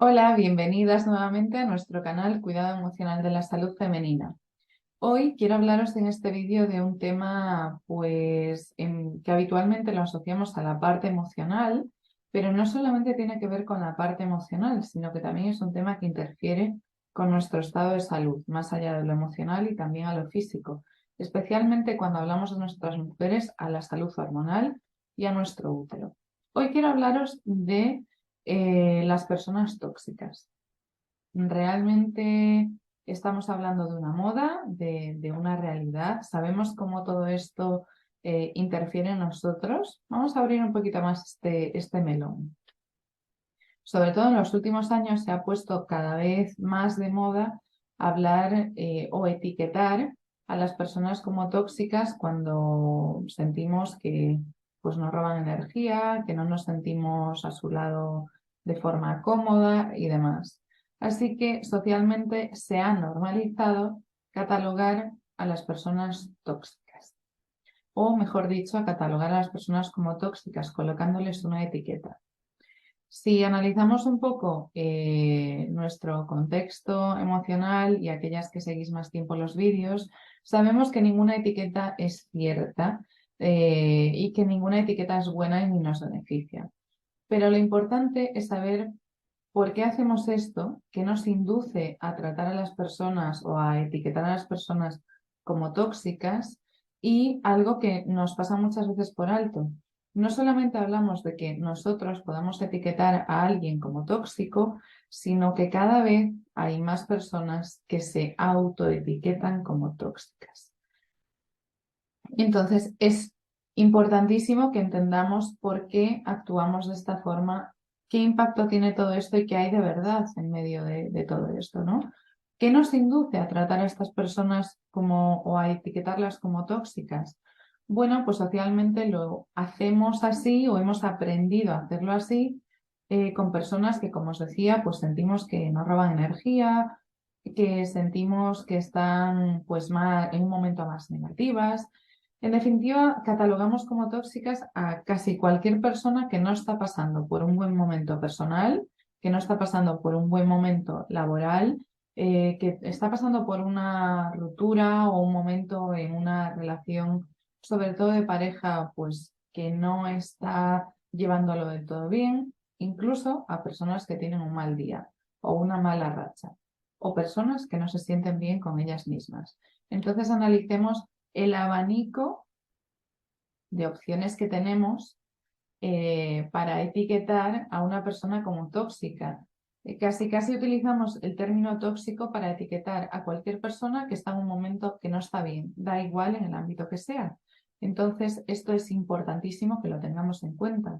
Hola, bienvenidas nuevamente a nuestro canal Cuidado Emocional de la Salud Femenina. Hoy quiero hablaros en este vídeo de un tema que habitualmente lo asociamos a la parte emocional, pero no solamente tiene que ver con la parte emocional, sino que también es un tema que interfiere con nuestro estado de salud, más allá de lo emocional y también a lo físico, especialmente cuando hablamos de nuestras mujeres, a la salud hormonal y a nuestro útero. Hoy quiero hablaros de las personas tóxicas. Realmente estamos hablando de una moda, de una realidad. Sabemos cómo todo esto interfiere en nosotros. Vamos a abrir un poquito más este melón. Sobre todo en los últimos años se ha puesto cada vez más de moda hablar o etiquetar a las personas como tóxicas cuando sentimos que pues, nos roban energía, que no nos sentimos a su lado de forma cómoda y demás. Así que socialmente se ha normalizado catalogar a las personas tóxicas, o mejor dicho, a catalogar a las personas como tóxicas, colocándoles una etiqueta. Si analizamos un poco nuestro contexto emocional y aquellas que seguís más tiempo los vídeos, sabemos que ninguna etiqueta es cierta y que ninguna etiqueta es buena y ni nos beneficia. Pero lo importante es saber por qué hacemos esto, qué nos induce a tratar a las personas o a etiquetar a las personas como tóxicas y algo que nos pasa muchas veces por alto. No solamente hablamos de que nosotros podamos etiquetar a alguien como tóxico, sino que cada vez hay más personas que se autoetiquetan como tóxicas. Entonces, es importantísimo que entendamos por qué actuamos de esta forma, qué impacto tiene todo esto y qué hay de verdad en medio de todo esto, ¿no? ¿Qué nos induce a tratar a estas personas o a etiquetarlas como tóxicas? Bueno, pues socialmente lo hacemos así o hemos aprendido a hacerlo así con personas que, como os decía, pues sentimos que nos roban energía, que sentimos que están pues en un momento más negativas. En definitiva, catalogamos como tóxicas a casi cualquier persona que no está pasando por un buen momento personal, que no está pasando por un buen momento laboral, que está pasando por una ruptura o un momento en una relación, sobre todo de pareja, pues que no está llevándolo del todo bien, incluso a personas que tienen un mal día o una mala racha, o personas que no se sienten bien con ellas mismas. Entonces analicemos el abanico de opciones que tenemos para etiquetar a una persona como tóxica. Casi utilizamos el término tóxico para etiquetar a cualquier persona que está en un momento que no está bien, da igual en el ámbito que sea. Entonces, esto es importantísimo que lo tengamos en cuenta,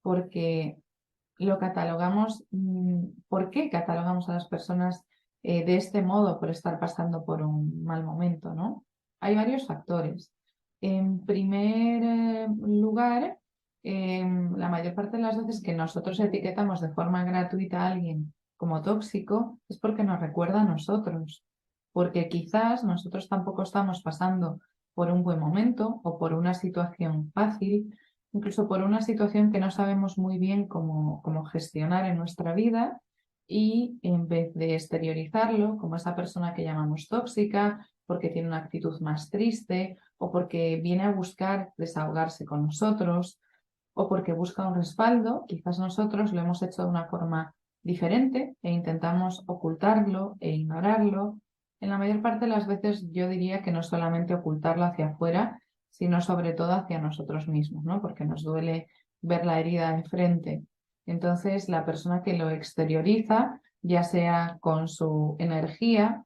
porque lo catalogamos, ¿por qué catalogamos a las personas de este modo por estar pasando por un mal momento, ¿no? Hay varios factores. En primer lugar, la mayor parte de las veces que nosotros etiquetamos de forma gratuita a alguien como tóxico es porque nos recuerda a nosotros, porque quizás nosotros tampoco estamos pasando por un buen momento o por una situación fácil, incluso por una situación que no sabemos muy bien cómo gestionar en nuestra vida, y en vez de exteriorizarlo como esa persona que llamamos tóxica, porque tiene una actitud más triste o porque viene a buscar desahogarse con nosotros o porque busca un respaldo, quizás nosotros lo hemos hecho de una forma diferente e intentamos ocultarlo e ignorarlo. En la mayor parte de las veces yo diría que no solamente ocultarlo hacia afuera, sino sobre todo hacia nosotros mismos, ¿no? Porque nos duele ver la herida enfrente. Entonces, la persona que lo exterioriza, ya sea con su energía,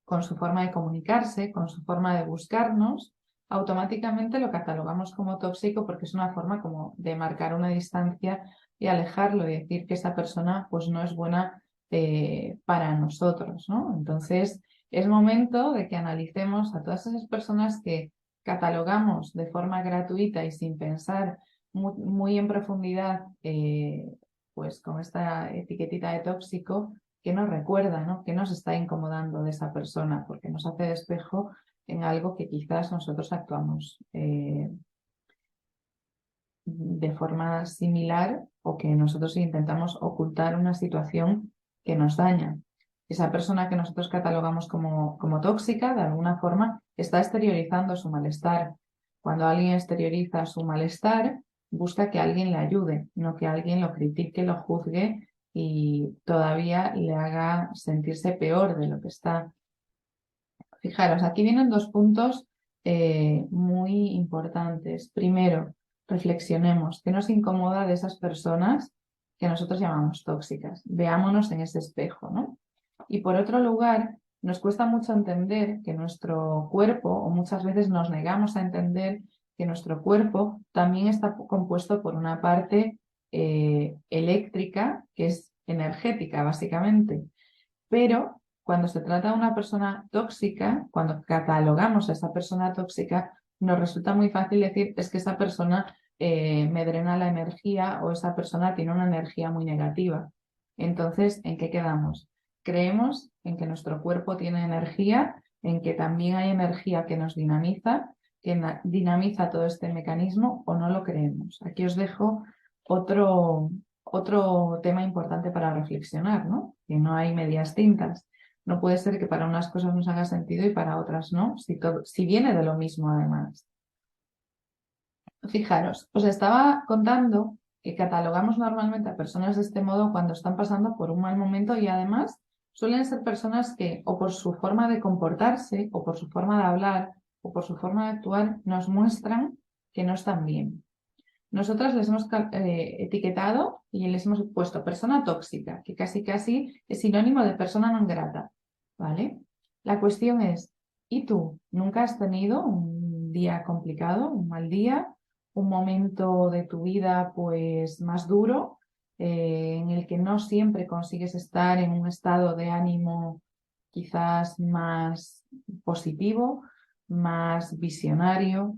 con su forma de comunicarse, con su forma de buscarnos, automáticamente lo catalogamos como tóxico porque es una forma como de marcar una distancia y alejarlo y decir que esa persona pues no es buena para nosotros, ¿no? Entonces es momento de que analicemos a todas esas personas que catalogamos de forma gratuita y sin pensar muy en profundidad pues con esta etiquetita de tóxico, que nos recuerda, ¿no? Que nos está incomodando de esa persona, porque nos hace de espejo en algo que quizás nosotros actuamos de forma similar o que nosotros intentamos ocultar una situación que nos daña. Esa persona que nosotros catalogamos como tóxica, de alguna forma, está exteriorizando su malestar. Cuando alguien exterioriza su malestar, busca que alguien le ayude, no que alguien lo critique, lo juzgue y todavía le haga sentirse peor de lo que está. Fijaros, aquí vienen dos puntos muy importantes. Primero, reflexionemos qué nos incomoda de esas personas que nosotros llamamos tóxicas. Veámonos en ese espejo, ¿no? Y por otro lugar, nos cuesta mucho entender que nuestro cuerpo, o muchas veces nos negamos a entender que nuestro cuerpo también está compuesto por una parte eléctrica, que es energética, básicamente. Pero cuando se trata de una persona tóxica, cuando catalogamos a esa persona tóxica, nos resulta muy fácil decir, es que esa persona me drena la energía o esa persona tiene una energía muy negativa. Entonces, ¿en qué quedamos? Creemos en que nuestro cuerpo tiene energía, en que también hay energía que nos dinamiza, que dinamiza todo este mecanismo, o no lo creemos. Aquí os dejo otro tema importante para reflexionar, ¿no? Que no hay medias tintas. No puede ser que para unas cosas nos haga sentido y para otras no, si viene de lo mismo además. Fijaros, os estaba contando que catalogamos normalmente a personas de este modo cuando están pasando por un mal momento y además suelen ser personas que o por su forma de comportarse o por su forma de hablar o por su forma de actuar nos muestran que no están bien. Nosotras les hemos etiquetado y les hemos puesto persona tóxica, que casi es sinónimo de persona non grata, ¿vale? La cuestión es, ¿y tú nunca has tenido un día complicado, un mal día, un momento de tu vida pues más duro, en el que no siempre consigues estar en un estado de ánimo quizás más positivo, más visionario,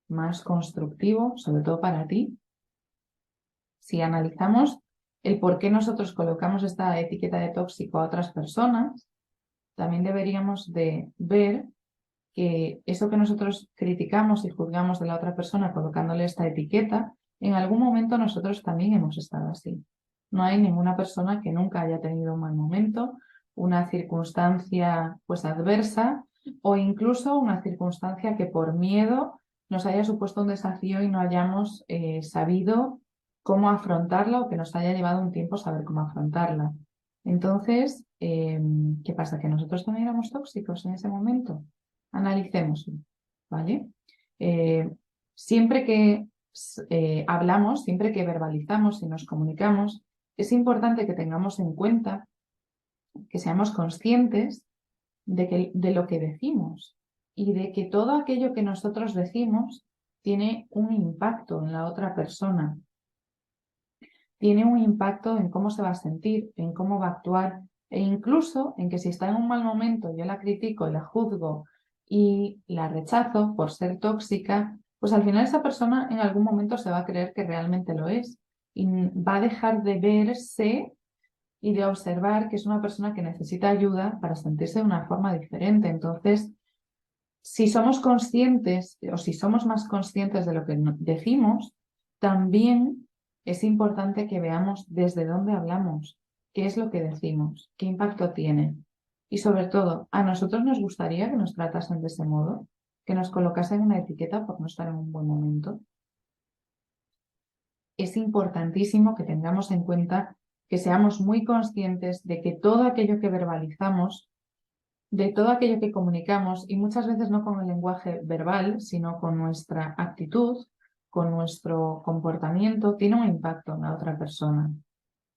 más constructivo, sobre todo para ti? Si analizamos el por qué nosotros colocamos esta etiqueta de tóxico a otras personas, también deberíamos de ver que eso que nosotros criticamos y juzgamos de la otra persona colocándole esta etiqueta, en algún momento nosotros también hemos estado así. No hay ninguna persona que nunca haya tenido un mal momento, una circunstancia pues adversa o incluso una circunstancia que por miedo nos haya supuesto un desafío y no hayamos sabido cómo afrontarla o que nos haya llevado un tiempo saber cómo afrontarla. Entonces, ¿qué pasa? ¿Que nosotros también éramos tóxicos en ese momento? Analicémoslo, ¿vale? Siempre que hablamos, siempre que verbalizamos y nos comunicamos, es importante que tengamos en cuenta, que seamos conscientes de lo que decimos y de que todo aquello que nosotros decimos tiene un impacto en la otra persona, tiene un impacto en cómo se va a sentir, en cómo va a actuar e incluso en que si está en un mal momento yo la critico, la juzgo y la rechazo por ser tóxica, pues al final esa persona en algún momento se va a creer que realmente lo es y va a dejar de verse y de observar que es una persona que necesita ayuda para sentirse de una forma diferente. Entonces, si somos conscientes o si somos más conscientes de lo que decimos, también es importante que veamos desde dónde hablamos, qué es lo que decimos, qué impacto tiene. Y sobre todo, ¿a nosotros nos gustaría que nos tratasen de ese modo? ¿Que nos colocasen una etiqueta por no estar en un buen momento? Es importantísimo que tengamos en cuenta que seamos muy conscientes de que todo aquello que verbalizamos, de todo aquello que comunicamos, y muchas veces no con el lenguaje verbal, sino con nuestra actitud, con nuestro comportamiento, tiene un impacto en la otra persona.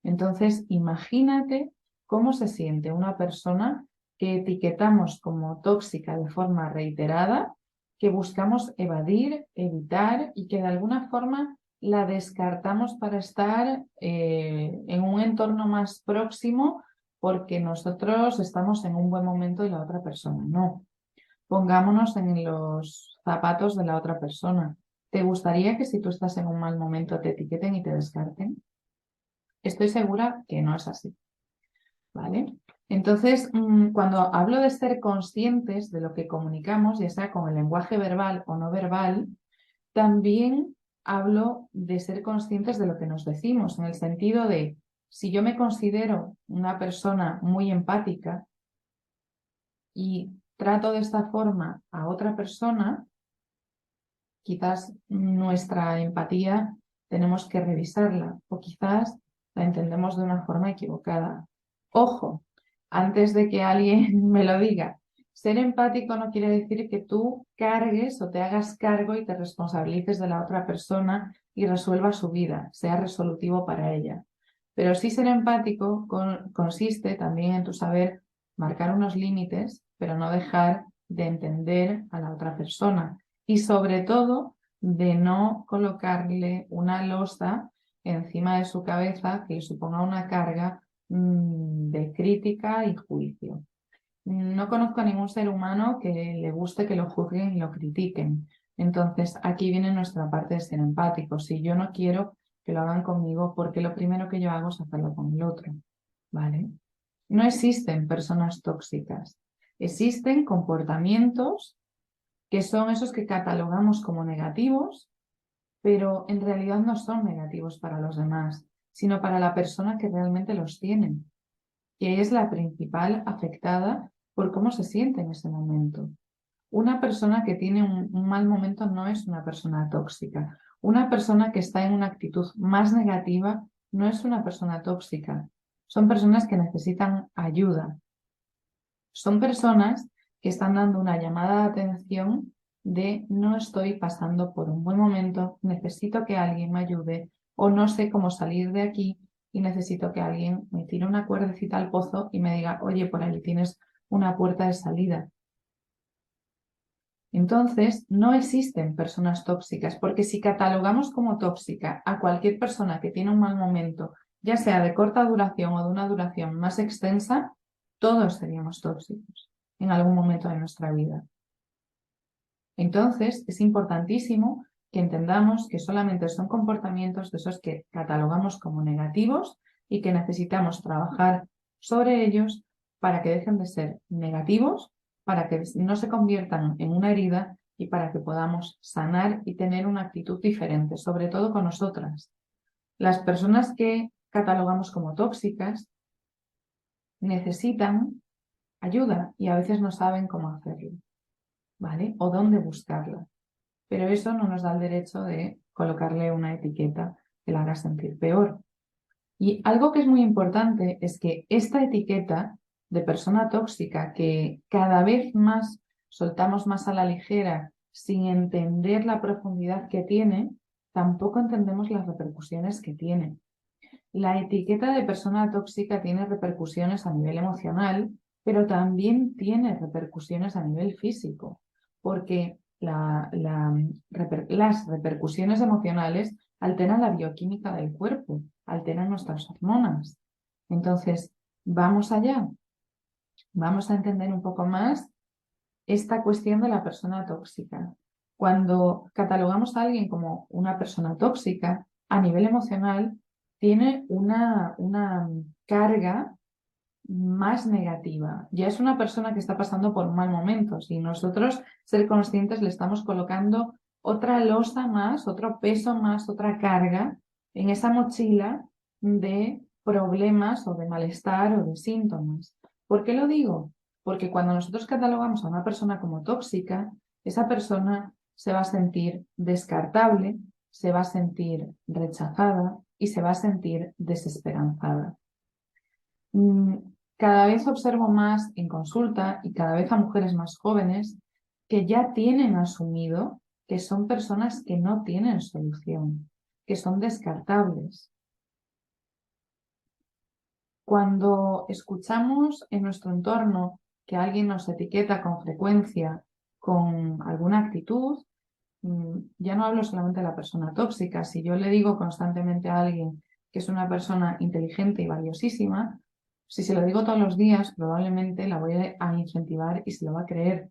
Entonces, imagínate cómo se siente una persona que etiquetamos como tóxica de forma reiterada, que buscamos evadir, evitar y que de alguna forma la descartamos para estar en un entorno más próximo porque nosotros estamos en un buen momento y la otra persona no. Pongámonos en los zapatos de la otra persona. ¿Te gustaría que si tú estás en un mal momento te etiqueten y te descarten? Estoy segura que no es así, ¿vale? Entonces, cuando hablo de ser conscientes de lo que comunicamos, ya sea con el lenguaje verbal o no verbal, también hablo de ser conscientes de lo que nos decimos, en el sentido de, si yo me considero una persona muy empática y trato de esta forma a otra persona, quizás nuestra empatía tenemos que revisarla o quizás la entendemos de una forma equivocada. Ojo, antes de que alguien me lo diga, ser empático no quiere decir que tú cargues o te hagas cargo y te responsabilices de la otra persona y resuelvas su vida, sea resolutivo para ella. Pero sí ser empático consiste también en tu saber marcar unos límites, pero no dejar de entender a la otra persona. Y sobre todo, de no colocarle una losa encima de su cabeza que le suponga una carga de crítica y juicio. No conozco a ningún ser humano que le guste que lo juzguen y lo critiquen. Entonces, aquí viene nuestra parte de ser empáticos. Si yo no quiero que lo hagan conmigo, porque lo primero que yo hago es hacerlo con el otro, ¿vale? No existen personas tóxicas. Existen comportamientos que son esos que catalogamos como negativos, pero en realidad no son negativos para los demás, sino para la persona que realmente los tiene, que es la principal afectada por cómo se siente en ese momento. Una persona que tiene un mal momento no es una persona tóxica. Una persona que está en una actitud más negativa no es una persona tóxica. Son personas que necesitan ayuda. Son personas que están dando una llamada de atención de no estoy pasando por un buen momento, necesito que alguien me ayude o no sé cómo salir de aquí y necesito que alguien me tire una cuerdecita al pozo y me diga, oye, por ahí tienes una puerta de salida. Entonces, no existen personas tóxicas, porque si catalogamos como tóxica a cualquier persona que tiene un mal momento, ya sea de corta duración o de una duración más extensa, todos seríamos tóxicos en algún momento de nuestra vida. Entonces, es importantísimo que entendamos que solamente son comportamientos de esos que catalogamos como negativos y que necesitamos trabajar sobre ellos para que dejen de ser negativos, para que no se conviertan en una herida y para que podamos sanar y tener una actitud diferente, sobre todo con nosotras. Las personas que catalogamos como tóxicas necesitan ayuda y a veces no saben cómo hacerlo, ¿vale? O dónde buscarla. Pero eso no nos da el derecho de colocarle una etiqueta que la haga sentir peor. Y algo que es muy importante es que esta etiqueta de persona tóxica que cada vez más soltamos más a la ligera sin entender la profundidad que tiene, tampoco entendemos las repercusiones que tiene. La etiqueta de persona tóxica tiene repercusiones a nivel emocional, pero también tiene repercusiones a nivel físico, porque las repercusiones emocionales alteran la bioquímica del cuerpo, alteran nuestras hormonas. Entonces, vamos allá, vamos a entender un poco más esta cuestión de la persona tóxica. Cuando catalogamos a alguien como una persona tóxica, a nivel emocional, tiene una carga más negativa. Ya es una persona que está pasando por un mal momento. Si nosotros, ser conscientes, le estamos colocando otra losa más, otro peso más, otra carga en esa mochila de problemas o de malestar o de síntomas. ¿Por qué lo digo? Porque cuando nosotros catalogamos a una persona como tóxica, esa persona se va a sentir descartable, se va a sentir rechazada y se va a sentir desesperanzada. Cada vez observo más en consulta y cada vez a mujeres más jóvenes que ya tienen asumido que son personas que no tienen solución, que son descartables. Cuando escuchamos en nuestro entorno que alguien nos etiqueta con frecuencia con alguna actitud, ya no hablo solamente de la persona tóxica. Si yo le digo constantemente a alguien que es una persona inteligente y valiosísima, si se lo digo todos los días, probablemente la voy a incentivar y se lo va a creer.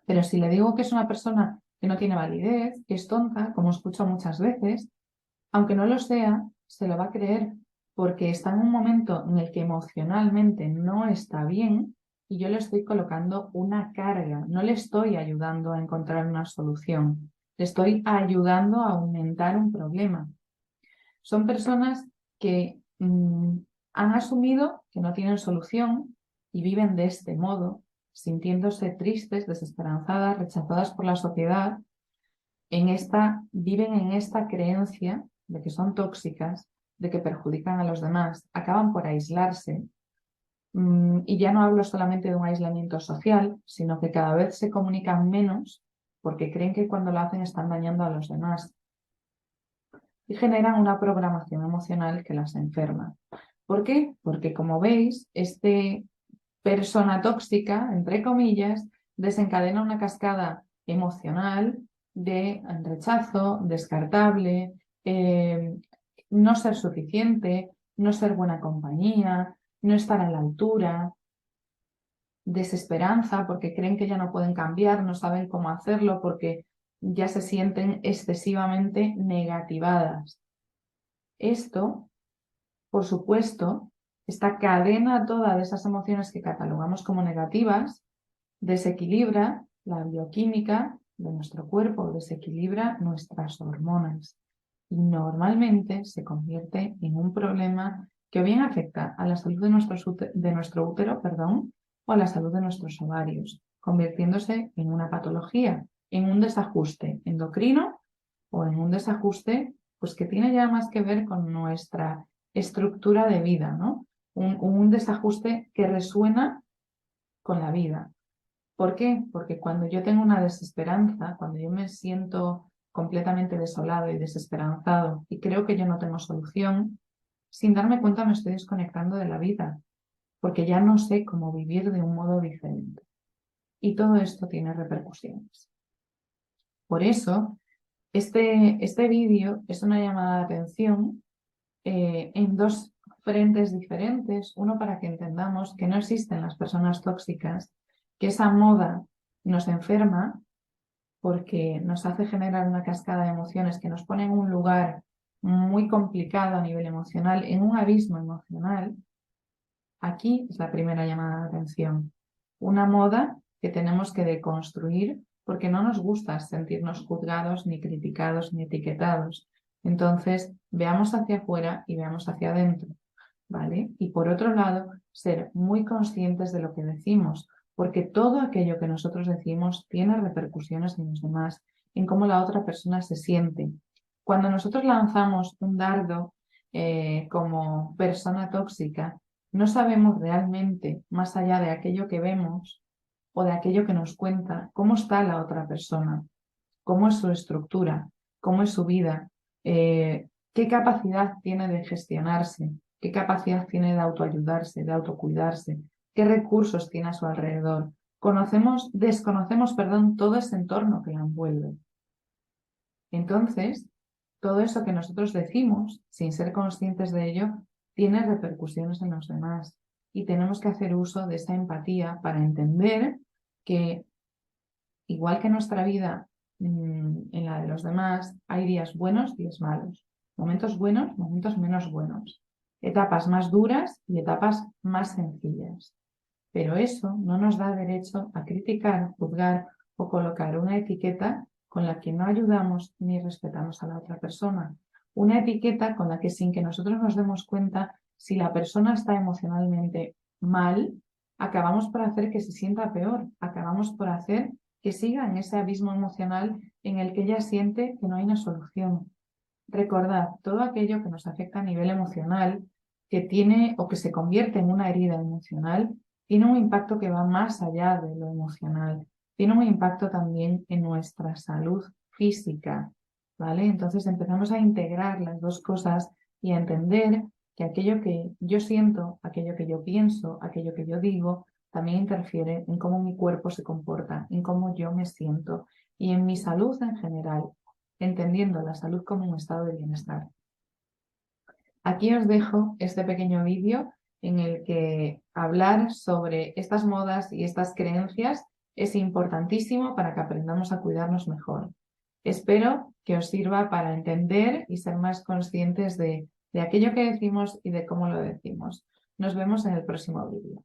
Pero si le digo que es una persona que no tiene validez, que es tonta, como escucho muchas veces, aunque no lo sea, se lo va a creer porque está en un momento en el que emocionalmente no está bien y yo le estoy colocando una carga, no le estoy ayudando a encontrar una solución. Le estoy ayudando a aumentar un problema. Son personas que han asumido que no tienen solución y viven de este modo, sintiéndose tristes, desesperanzadas, rechazadas por la sociedad. Viven en esta creencia de que son tóxicas, de que perjudican a los demás, acaban por aislarse. Y ya no hablo solamente de un aislamiento social, sino que cada vez se comunican menos porque creen que cuando lo hacen están dañando a los demás. Y generan una programación emocional que las enferma. ¿Por qué? Porque como veis, persona tóxica, entre comillas, desencadena una cascada emocional de rechazo, descartable, no ser suficiente, no ser buena compañía, no estar a la altura, desesperanza porque creen que ya no pueden cambiar, no saben cómo hacerlo porque ya se sienten excesivamente negativadas. Esto, por supuesto, esta cadena toda de esas emociones que catalogamos como negativas desequilibra la bioquímica de nuestro cuerpo, desequilibra nuestras hormonas y normalmente se convierte en un problema que o bien afecta a la salud de nuestro útero, o a la salud de nuestros ovarios, convirtiéndose en una patología, en un desajuste endocrino o en un desajuste pues, que tiene ya más que ver con nuestra estructura de vida, ¿no? Un desajuste que resuena con la vida. ¿Por qué? Porque cuando yo tengo una desesperanza, cuando yo me siento completamente desolado y desesperanzado y creo que yo no tengo solución, sin darme cuenta me estoy desconectando de la vida, porque ya no sé cómo vivir de un modo diferente. Y todo esto tiene repercusiones. Por eso, este vídeo es una llamada de atención en dos frentes diferentes. Uno, para que entendamos que no existen las personas tóxicas, que esa moda nos enferma porque nos hace generar una cascada de emociones que nos pone en un lugar muy complicado a nivel emocional, en un abismo emocional. Aquí es la primera llamada de atención. Una moda que tenemos que deconstruir porque no nos gusta sentirnos juzgados, ni criticados, ni etiquetados. Entonces, veamos hacia afuera y veamos hacia adentro, ¿vale? Y por otro lado, ser muy conscientes de lo que decimos, porque todo aquello que nosotros decimos tiene repercusiones en los demás, en cómo la otra persona se siente. Cuando nosotros lanzamos un dardo como persona tóxica, no sabemos realmente, más allá de aquello que vemos o de aquello que nos cuenta, cómo está la otra persona, cómo es su estructura, cómo es su vida, qué capacidad tiene de gestionarse, qué capacidad tiene de autoayudarse, de autocuidarse, qué recursos tiene a su alrededor. Desconocemos, todo ese entorno que la envuelve. Entonces, todo eso que nosotros decimos, sin ser conscientes de ello, tiene repercusiones en los demás. Y tenemos que hacer uso de esa empatía para entender que, igual que en nuestra vida, en la de los demás, hay días buenos, días malos, momentos buenos, momentos menos buenos, etapas más duras y etapas más sencillas. Pero eso no nos da derecho a criticar, juzgar o colocar una etiqueta con la que no ayudamos ni respetamos a la otra persona. Una etiqueta con la que, sin que nosotros nos demos cuenta, si la persona está emocionalmente mal, acabamos por hacer que se sienta peor, acabamos por hacer que siga en ese abismo emocional en el que ella siente que no hay una solución. Recordad, todo aquello que nos afecta a nivel emocional, que tiene o que se convierte en una herida emocional, tiene un impacto que va más allá de lo emocional, tiene un impacto también en nuestra salud física, ¿vale? Entonces empezamos a integrar las dos cosas y a entender que aquello que yo siento, aquello que yo pienso, aquello que yo digo, también interfiere en cómo mi cuerpo se comporta, en cómo yo me siento y en mi salud en general, entendiendo la salud como un estado de bienestar. Aquí os dejo este pequeño vídeo en el que hablar sobre estas modas y estas creencias es importantísimo para que aprendamos a cuidarnos mejor. Espero que os sirva para entender y ser más conscientes de aquello que decimos y de cómo lo decimos. Nos vemos en el próximo vídeo.